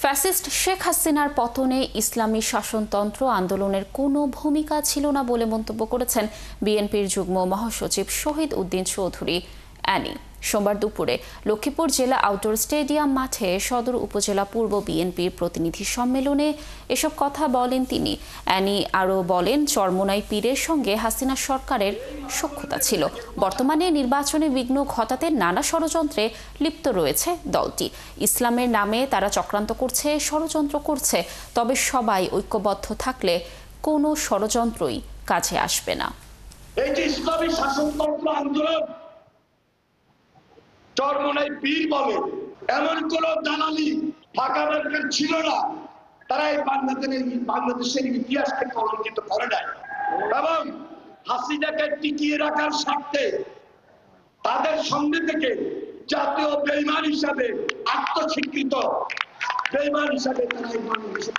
Fascist Sheikh হাসিনার পতনে ইসলামী শাসনতন্ত্র আন্দোলনের কোনো ভূমিকা ছিল না বলে মন্তব্য করেছেন বিএনপির যুগ্ম মহাসচিব শহীদ উদ্দিন চৌধুরী অ্যানি। সোমবার দুপুরে লক্ষ্মীপুর জেলা আউটডোর স্টেডিয়াম মাঠে সদর উপজেলা পূর্ব বিএনপির প্রতিনিধি সম্মেলনে এসব কথা বলেন তিনি। অ্যানি আরও বলেন, চরমোনাই পীরের সঙ্গে হাসিনা সরকারের সখ্যতা ছিল। বর্তমানে নির্বাচনে বিঘ্ন ঘটাতে নানা ষড়যন্ত্রে লিপ্ত রয়েছে দলটি। ইসলামের নামে তারা চক্রান্ত করছে, ষড়যন্ত্র করছে। তবে সবাই ঐক্যবদ্ধ থাকলে কোনো ষড়যন্ত্রই কাজে আসবে না। এই যে ইসলামী শাসনতন্ত্র আন্দোলন চরমোনাই পীর বলে, এমন কোন দালালি ফাঁকা ব্যাংকের ছিল না। তারা এই বাংলাদেশের ইতিহাসকে কলঙ্কিত করে দেয় এবং হাসিনাকে টিকিয়ে রাখার স্বার্থে তাদের সঙ্গে থেকে জাতীয় বেঈমান হিসাবে আত্মস্বীকৃত বেঈমান হিসাবে তারা এই বাংলাদেশে